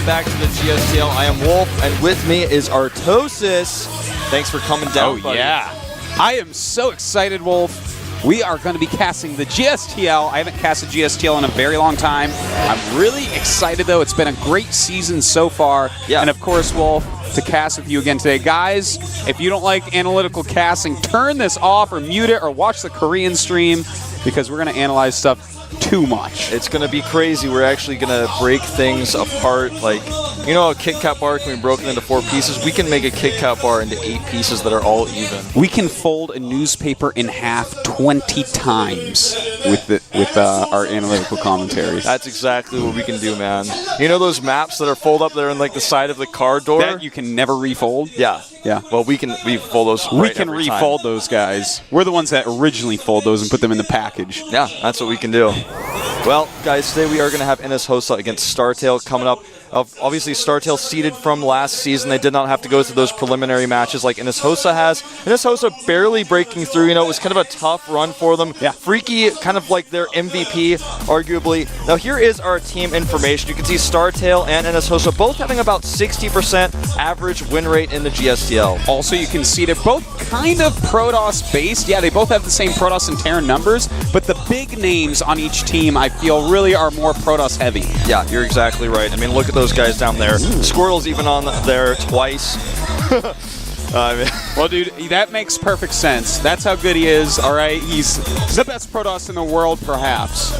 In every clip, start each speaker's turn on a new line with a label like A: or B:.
A: welcome back to the GSTL. I am Wolf, and with me is Artosis. Thanks for coming down, buddy.
B: Yeah. I am so excited, Wolf. We are going to be casting the GSTL. I haven't casted GSTL in a very long time. I'm really excited, though. It's been a great season so far.
A: Yeah.
B: And, of course, Wolf, to cast with you again today. Guys, if you don't like analytical casting, turn this off or mute it or watch the Korean stream because we're going to analyze stuff too much.
A: It's going to be crazy. We're actually going to break things apart. Like, you know, a Kit Kat bar can be broken into 4 pieces. We can make a Kit Kat bar into 8 pieces that are all even.
B: We can fold a newspaper in half 20 times with our analytical commentaries.
A: That's exactly what we can do, man. You know those maps that are fold up there in like the side of the car door?
B: That you can never refold?
A: Yeah.
B: Yeah.
A: Well, we fold those
B: We
A: right
B: can
A: every
B: refold
A: time.
B: those guys. We're the ones that originally fold those and put them in the package.
A: Yeah, that's what we can do. Well, guys, today we are going to have Enes Hossa against StarTale coming up. Obviously, StarTale seeded from last season. They did not have to go through those preliminary matches like Enes Hossa has. Enes Hossa barely breaking through. You know, it was kind of a tough run for them.
B: Yeah.
A: Freaky, kind of like their MVP, arguably. Now, here is our team information. You can see StarTale and Enes Hossa both having about 60% average win rate in the GSTL.
B: Also, you can see they're both kind of Protoss-based. Yeah, they both have the same Protoss and Terran numbers, but the big names on each team, I feel, really are more Protoss-heavy.
A: Yeah, you're exactly right. I mean, look at those guys down there. Squirtle's even on there twice.
B: Well, dude, that makes perfect sense. That's how good he is, all right? He's the best Protoss in the world, perhaps.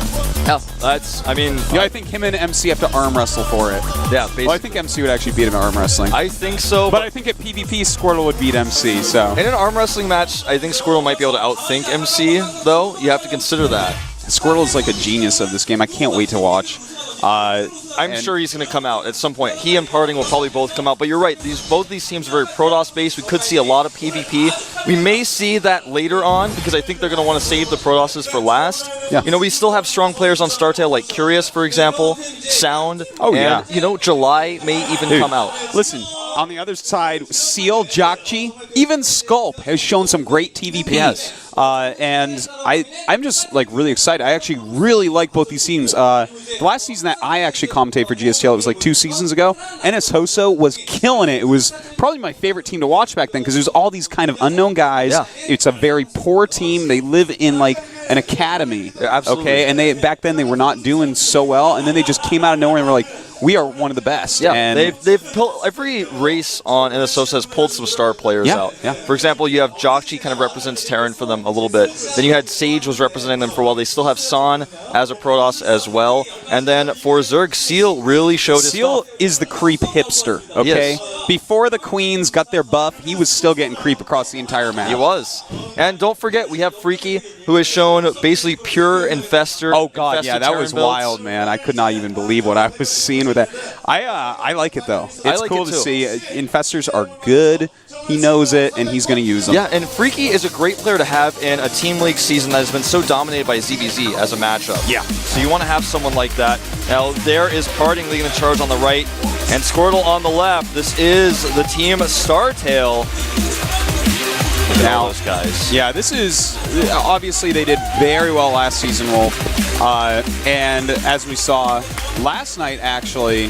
A: Yeah, that's, I mean...
B: Yeah, I think him and MC have to arm wrestle for it.
A: Yeah, basically.
B: Well, I think MC would actually beat him at arm wrestling.
A: I think so.
B: But I think at PvP, Squirtle would beat MC, so...
A: In an arm wrestling match, I think Squirtle might be able to outthink MC, though. You have to consider that.
B: Squirtle is like a genius of this game. I can't wait to watch.
A: I'm sure he's going to come out at some point. He and Parting will probably both come out. But you're right. Both these teams are very Protoss-based. We could see a lot of PvP. We may see that later on because I think they're going to want to save the Protosses for last.
B: Yeah.
A: You know, we still have strong players on StarTale like Curious, for example, Sound.
B: Oh,
A: and,
B: yeah.
A: you know, July may even come out.
B: Listen, on the other side, Seal, Jokchi, even Sculp has shown some great TVP.
A: Yes.
B: And I'm just like really excited. I actually really like both these teams. The last season that I actually commentated for GSTL, it was like 2 seasons ago. Enes Hossa was killing it. It was probably my favorite team to watch back then because there's all these kind of unknown guys.
A: Yeah.
B: It's a very poor team. They live in like an academy.
A: Yeah, absolutely.
B: Okay, and back then they were not doing so well, and then they just came out of nowhere and were like, we are one of the best.
A: Yeah,
B: and
A: they've pulled, every race on Enes Hossa has pulled some star players out.
B: Yeah.
A: For example, you have Jokchi kind of represents Terran for them a little bit. Then you had Sage was representing them for a while. They still have San as a Protoss as well. And then for Zerg, Seal really showed his
B: Seal
A: stuff.
B: is the creep hipster, okay?
A: Yes.
B: Before the Queens got their buff, he was still getting creep across the entire map.
A: He was. And don't forget, we have Freaky, who has shown basically pure Infester.
B: Oh, God,
A: Infested
B: yeah, that
A: Terran
B: was
A: builds.
B: wild, man. I could not even believe what I was seeing with that. I like it, though. It's
A: like
B: cool
A: it
B: to
A: too.
B: see. Infestors are good. He knows it, and he's going to use them.
A: Yeah, and Freaky is a great player to have in a Team League season that has been so dominated by ZBZ as a matchup.
B: Yeah.
A: So you want to have someone like that. Now, there is Parting leading the charge on the right, and Squirtle on the left. This is the team StarTale. Now, those guys.
B: Yeah, this is obviously they did very well last season, Wolf. And as we saw last night, actually,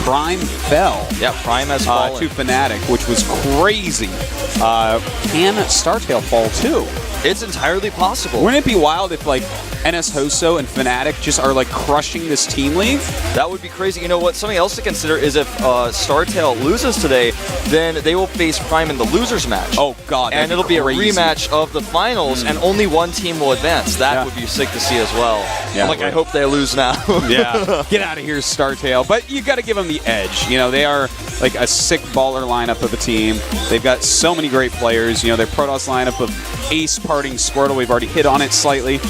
B: Prime fell.
A: Yeah, Prime has fallen.
B: To Fnatic, which was crazy. Can StarTale fall too?
A: It's entirely possible.
B: Wouldn't it be wild if like Enes Hossa and Fnatic just are like crushing this team league?
A: That would be crazy. You know what? Something else to consider is if StarTale loses today, then they will face Prime in the losers match.
B: Oh God!
A: And it'll be a rematch of the finals, and only one team will advance. That would be sick to see as well.
B: Yeah,
A: I hope they lose now.
B: Yeah, get out of here, StarTale. But you got to give them the edge. You know, they are like a sick baller lineup of a team. They've got so many great players. You know, their Protoss lineup of Ace, Parting, Squirtle. We've already hit on it slightly.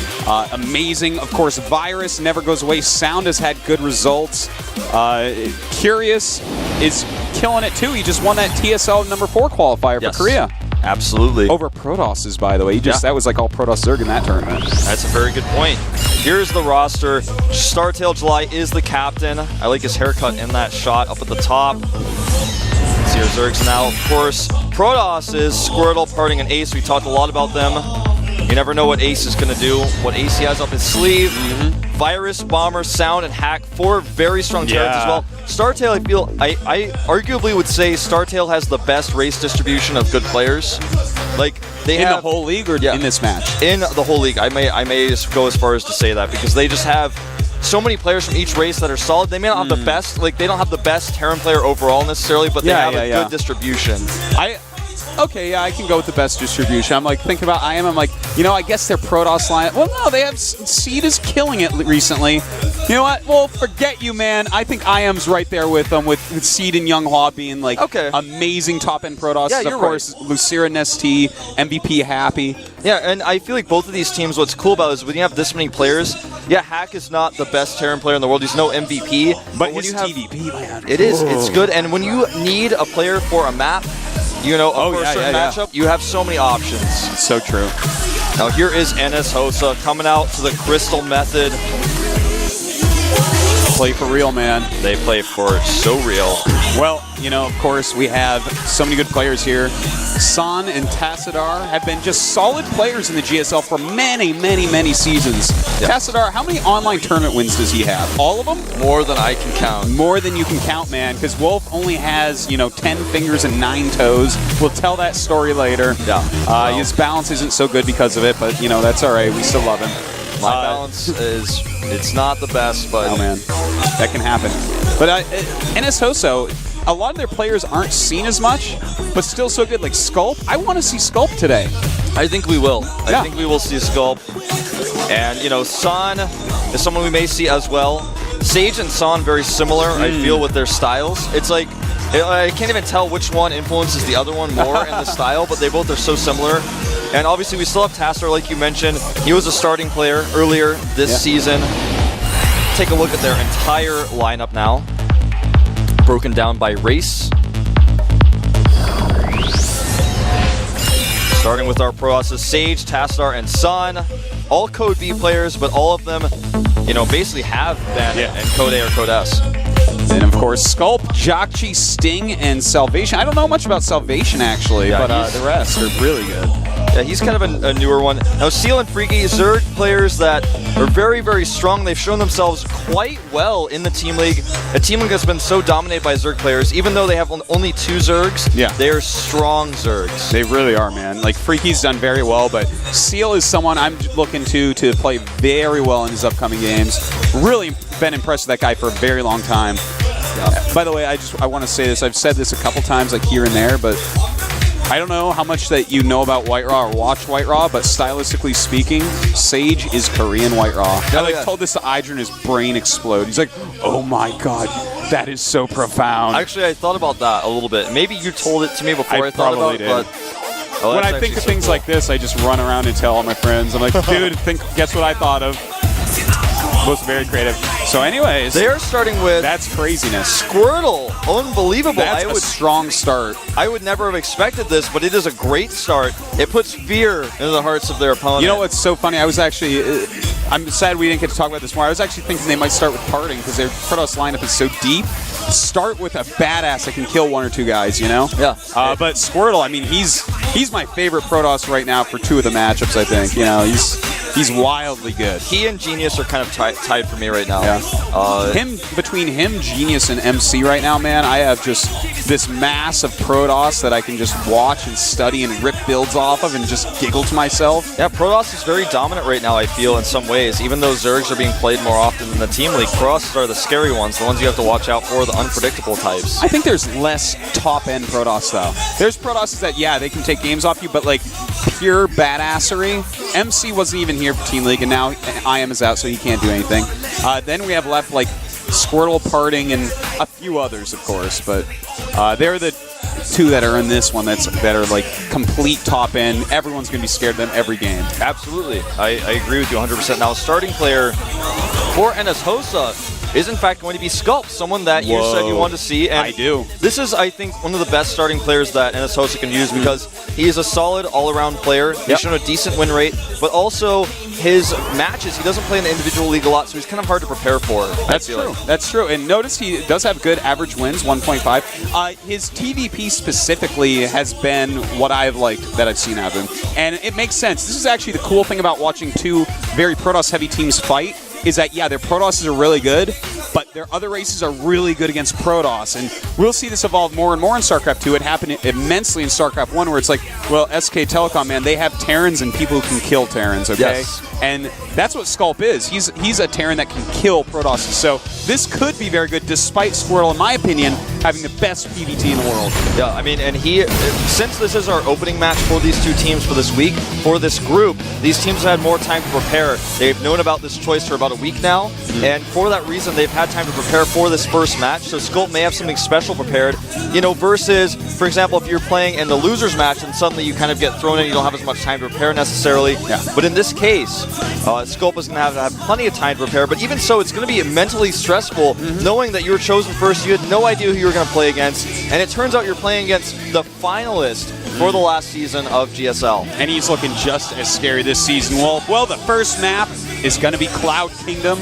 B: Amazing, of course. Virus never goes away. Sound has had good results. Curious is killing it too. He just won that TSL number 4 qualifier for Korea.
A: Absolutely.
B: Over Protosses, by the way. That was like all Protoss Zerg in that tournament.
A: That's a very good point. Here's the roster. StarTale July is the captain. I like his haircut in that shot up at the top. See our Zergs now, of course. Protoss is Squirtle, Parting, and Ace. We talked a lot about them You never know what Ace is going to do, what Ace he has up his sleeve. Virus, Bomber, Sound, and Hack, 4 very strong turrets as well. StarTale, I feel, I arguably would say StarTale has the best race distribution of good players. Like, they
B: in
A: have
B: the whole league or in this match?
A: In the whole league. I may just go as far as to say that, because they just have so many players from each race that are solid. They may not have the best, like, they don't have the best Terran player overall necessarily, but they have a good distribution.
B: Okay, I can go with the best distribution. I'm like, thinking about IM, I'm like, you know, I guess their Protoss line. Well, no, they have Seed is killing it recently. You know what? Well, forget you, man. I think IM's right there with them, with Seed and Younghua being like amazing top-end Protoss.
A: Yeah, you're
B: of course, right. Lucira, Nestea, MVP Happy.
A: Yeah, and I feel like both of these teams, what's cool about it is when you have this many players, Hack is not the best Terran player in the world. He's no MVP.
B: But when you have TVP, man.
A: It is. It's good. And when you need a player for a map, you know, for a certain matchup, you have so many options.
B: So true.
A: Now here is NS Hosa coming out to the Crystal method.
B: Play for real, man.
A: They play for so real.
B: Well, you know, of course, we have so many good players here. San and Tassadar have been just solid players in the GSL for many, many, many seasons. Tassadar, how many online tournament wins does he have? All of them?
A: More than I can count.
B: More than you can count, man, because Wolf only has, 10 fingers and 9 toes. We'll tell that story later.
A: Yeah.
B: His balance isn't so good because of it, but, that's all right. We still love him.
A: My balance it's not the best, but...
B: Oh, man. That can happen. But NS Hoso, a lot of their players aren't seen as much, but still so good. Like Sculpt, I want to see Sculpt today.
A: I think we will. I think we will see Sculpt. And, San is someone we may see as well. Sage and San very similar, I feel, with their styles. It's like, I can't even tell which one influences the other one more in the style, but they both are so similar. And obviously we still have Tassadar, like you mentioned. He was a starting player earlier this season. Take a look at their entire lineup now. Broken down by race. Starting with our Proasses, Sage, Tassadar, and San. All Code B players, but all of them, basically have been in Code A or Code S.
B: And of course, Sculpt, Jokchi, Sting, and Salvation. I don't know much about Salvation, actually, but the rest are really good.
A: Yeah, he's kind of a newer one. Now, Seal and Freaky, Zerg players that are very, very strong. They've shown themselves quite well in the Team League. A Team League that's been so dominated by Zerg players, even though they have only 2 Zergs, they are strong Zergs.
B: They really are, man. Like, Freaky's done very well, but Seal is someone I'm looking to play very well in his upcoming games. Really been impressed with that guy for a very long time. By the way, I want to say this. I've said this a couple times, like here and there, but I don't know how much that you know about White Raw or watch White Raw, but stylistically speaking, Sage is Korean White Raw. I told this to Idrin, his brain exploded. He's like, oh my god, that is so profound.
A: Actually, I thought about that a little bit. Maybe you told it to me before I thought about it, but...
B: when I think of things like this, I just run around and tell all my friends. I'm like, dude, guess what I thought of? Was very creative. So anyways,
A: they are starting with...
B: That's craziness.
A: Squirtle. Unbelievable.
B: That's a strong start.
A: I would never have expected this, but it is a great start. It puts fear into the hearts of their opponent.
B: You know what's so funny? I was actually... I'm sad we didn't get to talk about this more. I was actually thinking they might start with Parting because their Protoss lineup is so deep. Start with a badass that can kill 1 or 2 guys, Yeah. But Squirtle, I mean, he's my favorite Protoss right now for 2 of the matchups, I think. He's wildly good.
A: He and Genius are kind of tied for me right now.
B: Yeah. Between him, Genius, and MC right now, man, I have just this mass of Protoss that I can just watch and study and rip builds off of and just giggle to myself.
A: Yeah, Protoss is very dominant right now, I feel, in some ways. Even though Zergs are being played more often than the Team League, Protoss are the scary ones, the ones you have to watch out for, the unpredictable types.
B: I think there's less top-end Protoss, though. There's Protosses that, they can take games off you, but, like, pure badassery. MC wasn't even here for Team League, and now IM is out, so he can't do anything. Then we have left, like, Squirtle, Parting, and a few others, of course, but they're the 2 that are in this one that are, like, complete top-end. Everyone's going to be scared of them every game.
A: Absolutely. I agree with you 100%. Now, starting player for NS Hosa, is in fact going to be Sculpt, someone that you said you wanted to see. And
B: I do.
A: This is, I think, one of the best starting players that Enes Hossa can use because he is a solid all-around player. He's shown a decent win rate, but also his matches, he doesn't play in the individual league a lot, so he's kind of hard to prepare for.
B: That's true. That's true. And notice he does have good average wins, 1.5. His TVP specifically has been what I've liked that I've seen out of him. And it makes sense. This is actually the cool thing about watching two very Protoss-heavy teams fight, is that, yeah, their Protosses are really good, but their other races are really good against Protoss. And we'll see this evolve more and more in StarCraft 2. It happened immensely in StarCraft 1, where it's like, well, SKTelecom, man, they have Terrans and people who can kill Terrans, okay?
A: Yes.
B: And that's what Sculpt is. He's a Terran that can kill Protosses. So this could be very good, despite Squirtle, in my opinion, having the best PvT in the world.
A: Yeah, I mean, and since this is our opening match for these two teams for this week, for this group, these teams have had more time to prepare. They've known about this choice for about a week now, and for that reason, they've had time to prepare for this first match. So Sculpt may have something special prepared, versus, for example, if you're playing in the losers match and suddenly you kind of get thrown in, you don't have as much time to prepare necessarily.
B: Yeah.
A: But in this case, Sculpt is going to have plenty of time to prepare, but even so, it's going to be mentally stressful knowing that you were chosen first. You had no idea who you were going to play against, and it turns out you're playing against the finalist for the last season of GSL.
B: And he's looking just as scary this season, Wolf. Well, the first map is going to be Cloud Kingdom.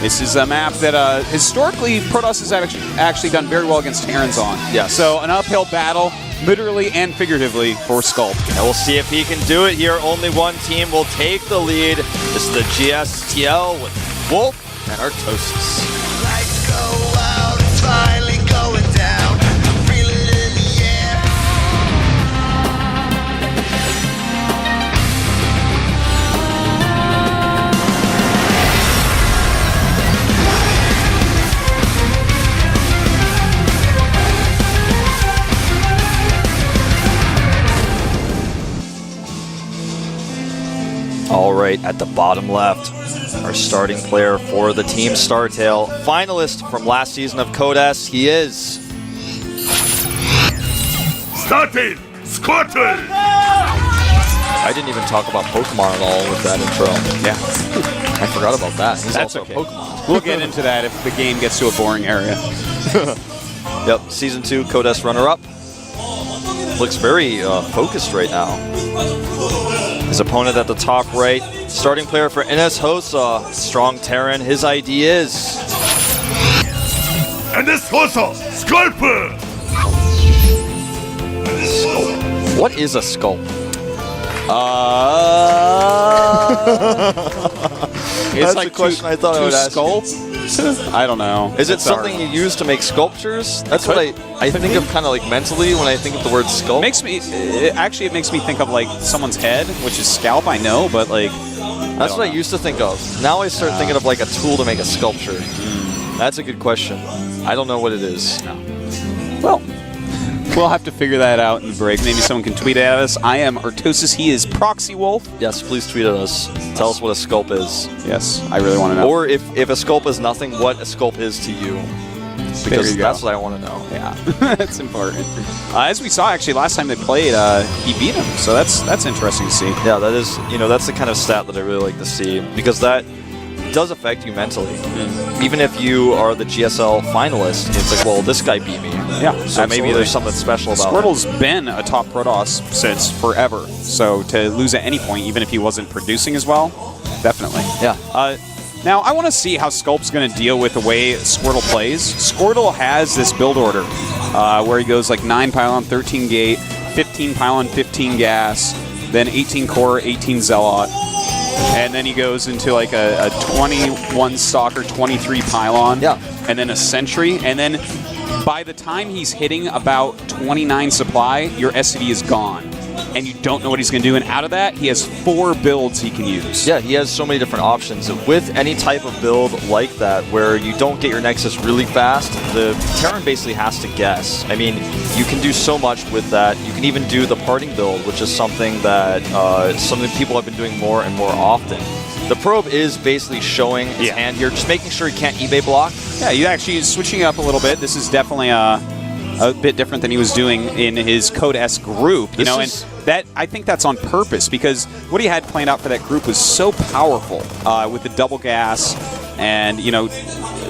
B: This is a map that historically Protoss has actually done very well against Terrans on.
A: Yes.
B: So an uphill battle, literally and figuratively, for Sculpt.
A: And we'll see if he can do it here. Only one team will take the lead. This is the GSTL with Wolf and Artosis.
C: Lights go out, it's finally going down. Feel it in the air.
A: All right, at the bottom left, our starting player for the team StarTale, finalist from last season of Code S, he is...
D: StarTaleQ!
A: I didn't even talk about Pokemon at all with that intro.
B: Yeah.
A: I forgot about that. He's
B: That's
A: also
B: okay.
A: a Pokemon.
B: We'll get into that if the game gets to a boring area.
A: Yep, Season 2 Code S runner-up. Looks very focused right now. His opponent at the top right, starting player for Enes Hossa, strong Terran. His ID is...
D: Enes Hossa! Sculpt!
A: What is a Sculpt?
B: It's
A: That's the question I thought I would ask you.
B: Sculpt? I don't know.
A: Is it something you use to make sculptures? That's what I think of kind of like mentally when I think of the word sculpt.
B: It makes me think of like someone's head, which is scalp, I know, but like...
A: That's what I used to think of. Now I start thinking of like a tool to make a sculpture. That's a good question. I don't know what it is.
B: Well, we'll have to figure that out in the break. Maybe someone can tweet at us. I am Artosis. He is Proxy Wolf.
A: Yes, please tweet at us. Tell us what a sculpt is.
B: Yes, I really want to know.
A: Or if a sculpt is nothing, what a sculpt is to you. Because that's what I want to know.
B: Yeah, that's important. As we saw, actually, last time they played, he beat him. So that's interesting to see.
A: Yeah, that is, that's the kind of stat that I really like to see. Because that does affect you mentally. Even if you are the GSL finalist, it's like, well, this guy beat me.
B: Yeah,
A: so
B: absolutely.
A: maybe there's something special about
B: Squirtle's been a top Protoss since forever. So to lose at any point, even if he wasn't producing as well, definitely.
A: Yeah.
B: Now, I want to see how Sculpt's going to deal with the way Squirtle plays. Squirtle has this build order where he goes like 9 Pylon, 13 Gate, 15 Pylon, 15 Gas, then 18 Core, 18 Zealot. And then he goes into like a 21 Stalker, 23 Pylon, and then a Sentry. And then by the time he's hitting about 29 supply, your SCV is gone. And you don't know what he's going to do. And out of that, he has 4 builds he can use.
A: Yeah, he has so many different options. With any type of build like that, where you don't get your Nexus really fast, the Terran basically has to guess. I mean, you can do so much with that. You can even do the parting build, which is something that people have been doing more and more often. The probe is basically showing his hand here, just making sure he can't eBay block.
B: Yeah, you actually switching up a little bit. This is definitely a bit different than he was doing in his Code S group, and that I think that's on purpose because what he had planned out for that group was so powerful with the double gas, and, you know,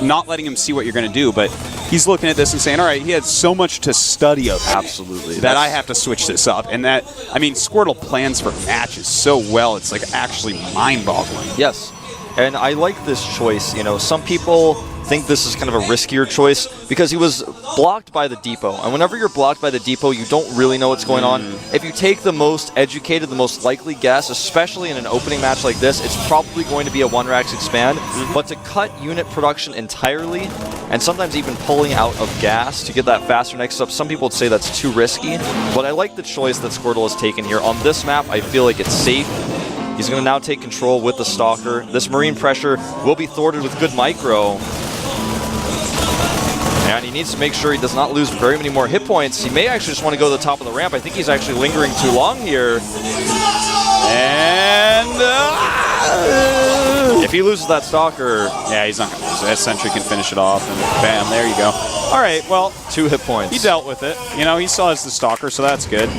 B: not letting him see what you're going to do. But he's looking at this and saying, all right, he had so much to study of
A: Absolutely.
B: that I have to switch this up. And that, I mean, Squirtle plans for matches so well, it's like actually mind-boggling.
A: Yes. And I like this choice. You know, some people think this is kind of a riskier choice because he was blocked by the depot. And whenever you're blocked by the depot, you don't really know what's going on. If you take the most educated, the most likely guess, especially in an opening match like this, it's probably going to be a 1-Rax expand. But to cut unit production entirely, and sometimes even pulling out of gas to get that faster next up, some people would say that's too risky. But I like the choice that Squirtle has taken here. On this map, I feel like it's safe. He's going to now take control with the Stalker. This Marine pressure will be thwarted with good micro. And he needs to make sure he does not lose very many more hit points. He may actually just want to go to the top of the ramp. I think he's actually lingering too long here.
B: And
A: if he loses that Stalker,
B: yeah, he's not going to lose it. That Sentry can finish it off, and bam, there you go. All right, well,
A: 2 hit points.
B: he dealt with it. You know, he still has the Stalker, so that's good.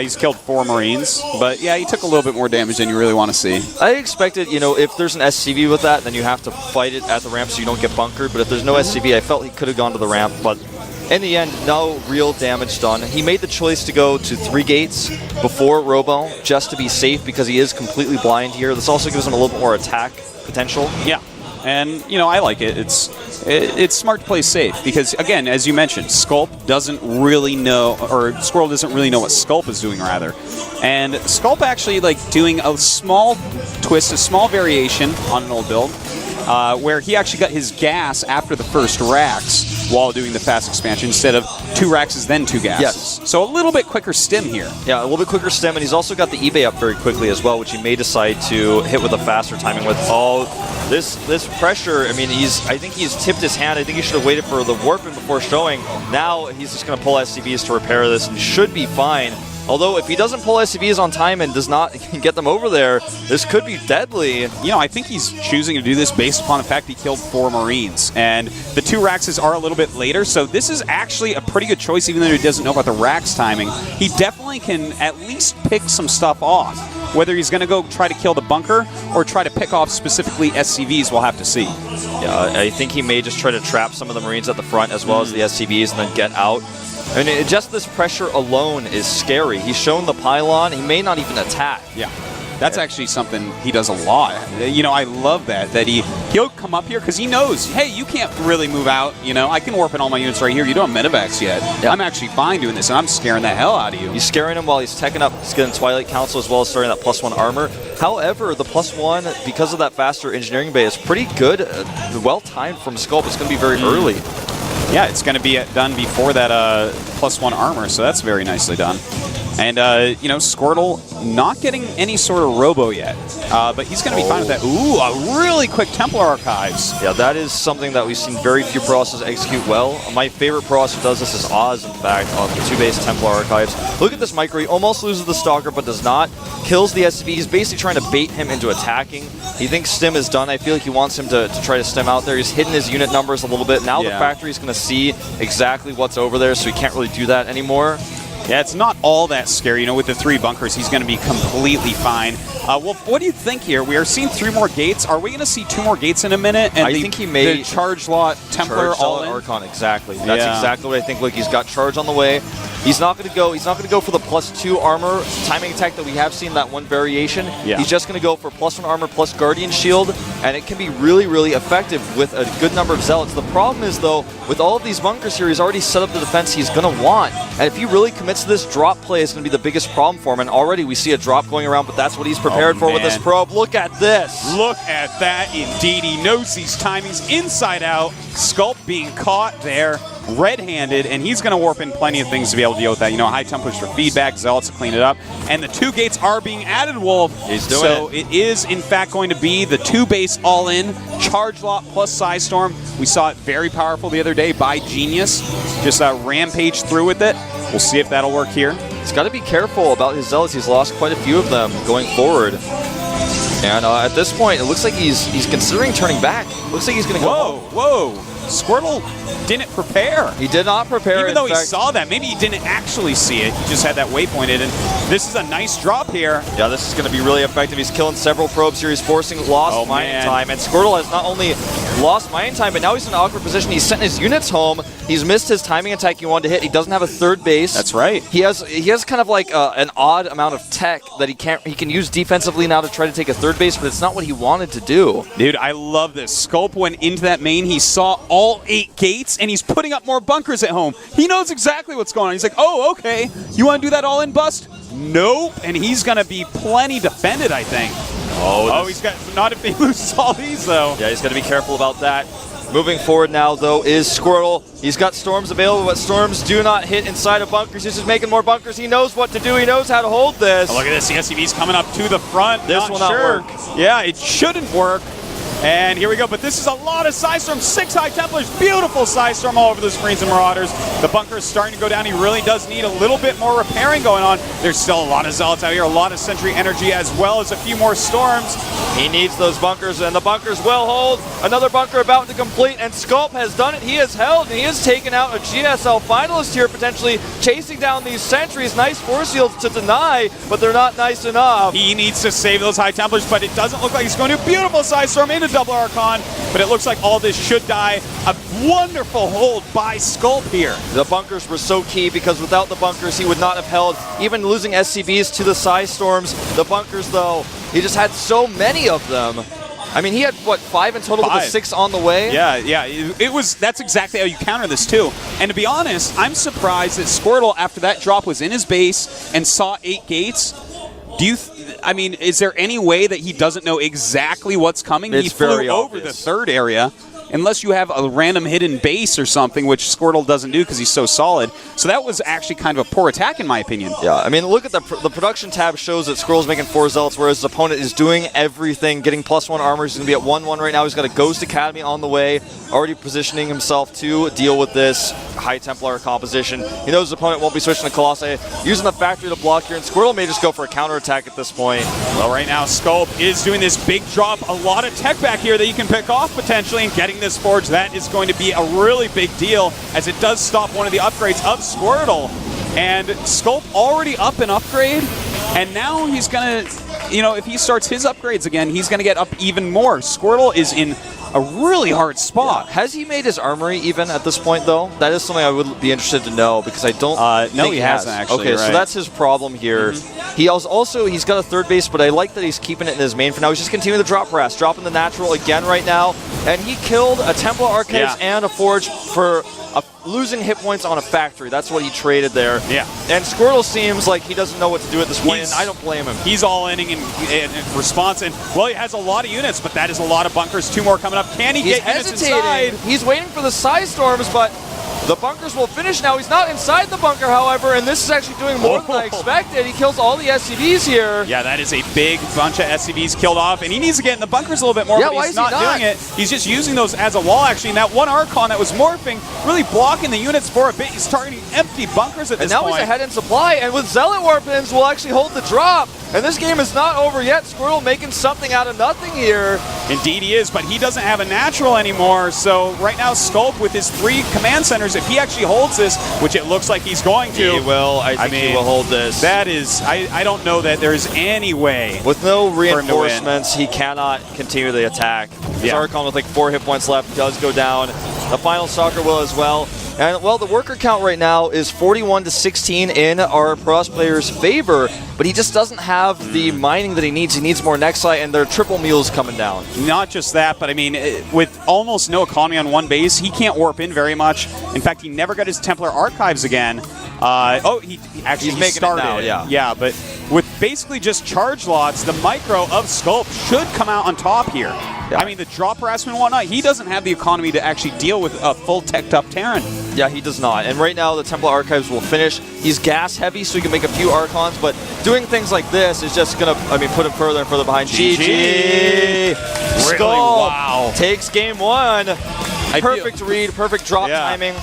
B: He's killed 4 Marines, but yeah, he took a little bit more damage than you really want to see.
A: I expected, you know, if there's an SCV with that, then you have to fight it at the ramp so you don't get bunkered. But if there's no SCV, I felt he could have gone to the ramp. But in the end, no real damage done. He made the choice to go to 3 gates before Robo just to be safe because he is completely blind here. This also gives him a little bit more attack potential.
B: Yeah, and you know, I like it. It's smart to play safe because, again, as you mentioned, Sculp doesn't really know, or Squirrel doesn't really know what Sculp is doing, rather. And Sculp actually like doing a small twist, a small variation on an old build, where he actually got his gas after the first Rax while doing the fast expansion instead of 2 Raxes then 2 gases.
A: Yes.
B: So a little bit quicker stim here.
A: Yeah, a little bit quicker stem, and he's also got the eBay up very quickly as well, which he may decide to hit with a faster timing with. Oh, this pressure, I mean, I think he's tipped his hand. I think he should have waited for the warping before showing. Now he's just going to pull SCVs to repair this and should be fine. Although, if he doesn't pull SCVs on time and does not get them over there, this could be deadly.
B: You know, I think he's choosing to do this based upon the fact he killed 4 Marines. And the 2 Raxes are a little bit later, so this is actually a pretty good choice, even though he doesn't know about the Rax timing. He definitely can at least pick some stuff off. Whether he's going to go try to kill the bunker or try to pick off specifically SCVs, we'll have to see.
A: Yeah, I think he may just try to trap some of the Marines at the front as well as the SCVs and then get out. I mean, just this pressure alone is scary. He's shown the pylon. He may not even attack.
B: Yeah. That's actually something he does a lot. You know, I love that he'll come up here because he knows, hey, you can't really move out. You know, I can warp in all my units right here. You don't have medevacs yet.
A: Yeah.
B: I'm actually fine doing this, and I'm scaring the hell out of you.
A: He's scaring him while he's teching up. He's getting Twilight Council as well as starting that +1 armor. However, the +1, because of that faster engineering bay, is pretty good, well-timed from Sculp. It's going to be very early.
B: Yeah, it's going to be done before that +1 armor, so that's very nicely done. And, you know, Squirtle not getting any sort of robo yet, but he's going to be fine with that. Ooh, a really quick Templar Archives.
A: Yeah, that is something that we've seen very few Processes execute well. My favorite Process who does this is Oz, in fact, on the 2-base Templar Archives. Look at this micro. He almost loses the Stalker, but does not. Kills the SCV. He's basically trying to bait him into attacking. He thinks Stim is done. I feel like he wants him to try to stem out there. He's hidden his unit numbers a little bit. Now the factory's going to see exactly what's over there, so he can't really do that anymore.
B: Yeah, it's not all that scary. You know, with the 3 bunkers, he's going to be completely fine. Well, what do you think here? We are seeing 3 more gates. Are we going to see 2 more gates in a minute? And
A: I think he may...
B: The Charge Lot Templar all in?
A: Archon, exactly. That's exactly what I think. Look, he's got Charge on the way. He's not going to go. He's not going to go for the +2 armor timing attack that we have seen, that one variation.
B: Yeah.
A: He's just going to go for +1 armor plus Guardian Shield, and it can be really, really effective with a good number of Zealots. The problem is, though, with all of these bunkers here, he's already set up the defense he's going to want. And if he really commits to this, drop play is going to be the biggest problem for him. And already we see a drop going around, but that's what he's prepared for with this probe. Look at this.
B: Look at that. Indeed, he knows these timings inside out. Sculp being caught there, red-handed, and he's going to warp in plenty of things to be able to deal with that. You know, high temp push for feedback, Zealots to clean it up, and the 2 gates are being added, Wolf.
A: He's doing
B: so it is, in fact, going to be the 2-base all-in, Charge Lot plus Psystorm. We saw it very powerful the other day by Genius. Just rampage through with it. We'll see if that'll work here.
A: He's got to be careful about his Zealots. He's lost quite a few of them going forward. And at this point, it looks like he's considering turning back. Looks like he's going to go.
B: Whoa. Squirtle didn't prepare.
A: He did not prepare.
B: Even though he saw that, maybe he didn't actually see it. He just had that waypointed, and this is a nice drop here.
A: Yeah, this is going to be really effective. He's killing several probes here. He's forcing lost mining time, and Squirtle has not only lost mining time, but now he's in an awkward position. He's sent his units home. He's missed his timing attack he wanted to hit. He doesn't have a third base.
B: That's right.
A: He has kind of like an odd amount of tech that he can use defensively now to try to take a third base, but it's not what he wanted to do.
B: Dude, I love this. Sculp went into that main. He saw all 8 gates, and he's putting up more bunkers at home. He knows exactly what's going on. He's like, oh, okay. You want to do that all-in bust? Nope. And he's going to be plenty defended, I think. Oh, he's got, not if he loses all these, though.
A: Yeah, he's got to be careful about that. Moving forward now, though, is Squirtle. He's got storms available, but storms do not hit inside of bunkers. He's just making more bunkers. He knows what to do. He knows how to hold this.
B: Oh, look at this. The SCV's coming up to the front.
A: This will not work.
B: Yeah, it shouldn't work. And here we go, but this is a lot of Psystorm, 6 High Templars, beautiful Psystorm all over the screens and Marauders. The bunker is starting to go down. He really does need a little bit more repairing going on. There's still a lot of Zealots out here, a lot of Sentry energy, as well as a few more Storms.
A: He needs those bunkers, and the bunkers will hold. Another bunker about to complete, and Sculp has done it. He has held, and he has taken out a GSL finalist here, potentially chasing down these Sentries. Nice force shields to deny, but they're not nice enough.
B: He needs to save those High Templars, but it doesn't look like he's going to. Beautiful Psystorm into double Archon, but it looks like all this should die. A wonderful hold by Sculp here.
A: The bunkers were so key, because without the bunkers, he would not have held. Even losing SCVs to the Psystorms, the bunkers, though, he just had so many of them. I mean, he had, what, 5 in total with the 6 on the way?
B: Yeah. That's exactly how you counter this, too. And to be honest, I'm surprised that Squirtle, after that drop, was in his base and saw 8 gates. Is there any way that he doesn't know exactly what's coming?
A: It's
B: he flew
A: very
B: over
A: obvious.
B: the 3rd area. Unless you have a random hidden base or something, which Squirtle doesn't do because he's so solid. So that was actually kind of a poor attack, in my opinion.
A: Yeah, I mean, look at the production tab shows that Squirrel's making 4 Zealots, whereas his opponent is doing everything, getting +1 armor. He's going to be at 1-1 right now. He's got a Ghost Academy on the way, already positioning himself to deal with this High Templar composition. He knows his opponent won't be switching to Colossi, using the factory to block here, and Squirtle may just go for a counterattack at this point.
B: Well, right now, Sculp is doing this big drop. A lot of tech back here that you can pick off, potentially, and getting this Forge. That is going to be a really big deal, as it does stop one of the upgrades of Squirtle. And Sculp already up an upgrade, and now he's going to, if he starts his upgrades again, he's going to get up even more. Squirtle is in a really hard spot.
A: Yeah. Has he made his armory even at this point, though? That is something I would be interested to know, because I don't
B: no,
A: think
B: he hasn't, actually.
A: Okay,
B: right.
A: so that's his problem here. He's got a 3rd base, but I like that he's keeping it in his main for now. He's just continuing the drop harass, dropping the natural again right now, and he killed a Templar Archives and a Forge for losing hit points on a factory. That's what he traded there.
B: Yeah.
A: And Squirtle seems like he doesn't know what to do at this point, and I don't blame him.
B: He's all inning in response, and, well, he has a lot of units, but that is a lot of bunkers. 2 more coming up. Can he get units inside?
A: He's waiting for the Psystorms, but the bunkers will finish now. He's not inside the bunker, however, and this is actually doing more than I expected. He kills all the SCVs here.
B: Yeah, that is a big bunch of SCVs killed off, and he needs to get in the bunkers a little bit more, but he's not doing it. He's just using those as a wall, actually, and that one Archon that was morphing, really blocking the units for a bit. He's targeting empty bunkers at this point.
A: And now he's ahead in supply, and with Zealot Warpins will actually hold the drop. And this game is not over yet. Squirtle making something out of nothing here.
B: Indeed he is, but he doesn't have a natural anymore. So right now, Sculp with his 3 command centers, if he actually holds this, which it looks like he's going to.
A: He will. I think he will hold this.
B: That is, I don't know that there's any way.
A: With no reinforcements, he cannot continue the attack. His Archon with like 4 hit points left does go down. The final Stalker will as well. And, well, the worker count right now is 41-16 in our Protoss player's favor, but he just doesn't have the mining that he needs. He needs more Nexi, and their triple mules coming down.
B: Not just that, but I mean, with almost no economy on one base, he can't warp in very much. In fact, he never got his Templar Archives again. He's
A: making
B: started.
A: it now,
B: yeah, but with basically just charge lots, the micro of Sculp should come out on top here. Yeah. I mean, the drop harassment and whatnot, he doesn't have the economy to actually deal with a full teched up Terran.
A: Yeah, he does not. And right now, the Templar Archives will finish. He's gas heavy, so he can make a few Archons, but doing things like this is just going to, put him further and further behind. GG!
B: Really?
A: Skull
B: Wow.
A: takes game 1. Perfect read, perfect drop timing.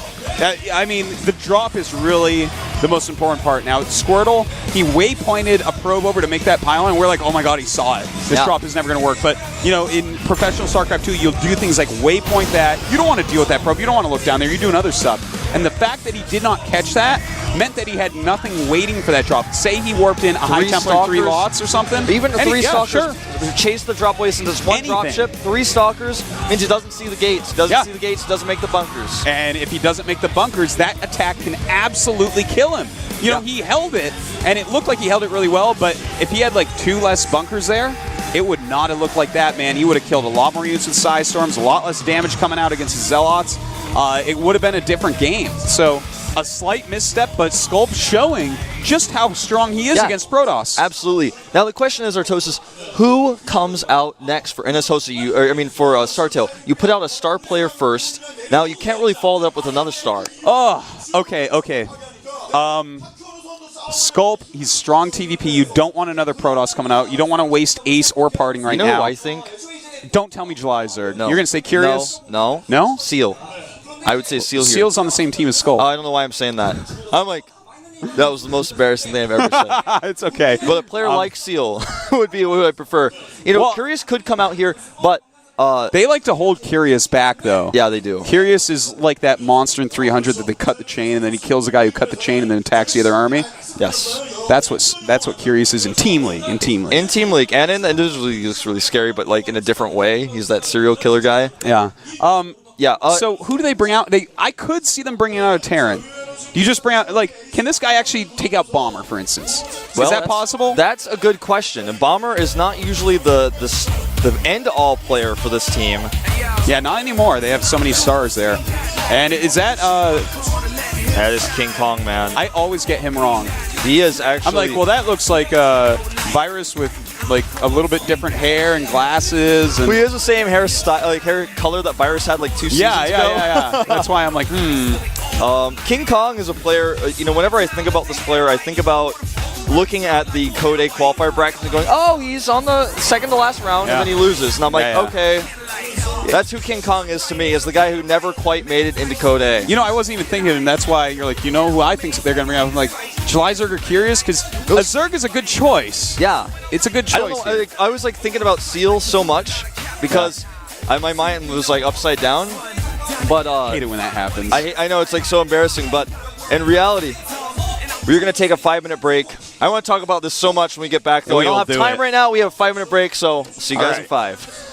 B: I mean, the drop is really the most important part. Now, Squirtle, he waypointed a probe over to make that pylon, and we're like, oh my god, he saw it. This drop is never going to work. But, in professional StarCraft 2, you'll do things like waypoint that. You don't want to deal with that probe. You don't want to look down there. You're doing other stuff. And the fact that he did not catch that meant that he had nothing waiting for that drop. Say he warped in a high tempo 3 lots or something.
A: Even
B: and
A: 3 stalkers
B: sure.
A: chase the drop away since there's one drop ship. 3 stalkers means he doesn't see the gates. He doesn't see the gates, doesn't make the bunkers.
B: And if he doesn't make the bunkers, that attack can absolutely kill him. You know, he held it, and it looked like he held it really well, but if he had like 2 less bunkers there, it would not have looked like that, man. He would have killed a lot more units with Psy Storms, a lot less damage coming out against the Zealots. It would have been a different game. So a slight misstep, but Sculpt showing just how strong he is against Protoss.
A: Absolutely. Now the question is, Artosis, who comes out next for Innis Hosa? For StarTale, you put out a star player first. Now you can't really follow it up with another star.
B: Oh, okay. Sculpt, he's strong TVP. You don't want another Protoss coming out. You don't want to waste Ace or Parting right now.
A: You know who I think?
B: Don't tell me July Zerg.
A: No.
B: You're going to say Curious?
A: No.
B: No?
A: Seal. I would say Seal here.
B: Seal's on the same team as Sculpt.
A: I don't know why I'm saying that. I'm like, that was the most embarrassing thing I've ever said.
B: It's okay.
A: But a player like Seal would be who I prefer. You know, Curious could come out here, but...
B: they like to hold Curious back, though.
A: Yeah, they do.
B: Curious is like that monster in 300 that they cut the chain, and then he kills the guy who cut the chain and then attacks the other army.
A: Yes.
B: That's what Curious is in Team League. In Team
A: League, and in individually, he looks really scary, but like in a different way. He's that serial killer guy.
B: Yeah.
A: So
B: who do they bring out? I could see them bringing out a Terran. Do you just bring out, can this guy actually take out Bomber, for instance? Is that possible?
A: That's a good question. And Bomber is not usually the end-all player for this team.
B: Yeah, not anymore. They have so many stars there. And is that...
A: that is King Kong, man.
B: I always get him wrong.
A: He is actually...
B: I'm like, well, that looks like Virus with like a little bit different hair and glasses. And
A: he has the same hairstyle, hair color that Virus had like 2 seasons ago.
B: Yeah. That's why I'm like,
A: King Kong is a player, whenever I think about this player, I think about looking at the Code A qualifier bracket and going, oh, he's on the second to last round, and then he loses. And I'm like, okay, that's who King Kong is to me, is the guy who never quite made it into Code A.
B: I wasn't even thinking, and that's why you're like, who I think they're going to bring out? I'm like, July Zerg or Curious? Because a Zerg is a good choice.
A: Yeah.
B: It's a good choice.
A: I don't know, I was thinking about Seal so much because my mind was upside down. But
B: I hate it when that happens.
A: I know, it's so embarrassing, but in reality, we're going to take a 5-minute break. I want to talk about this so much when we get back, though. We don't have time right now. We have a 5-minute break, so see you guys in 5.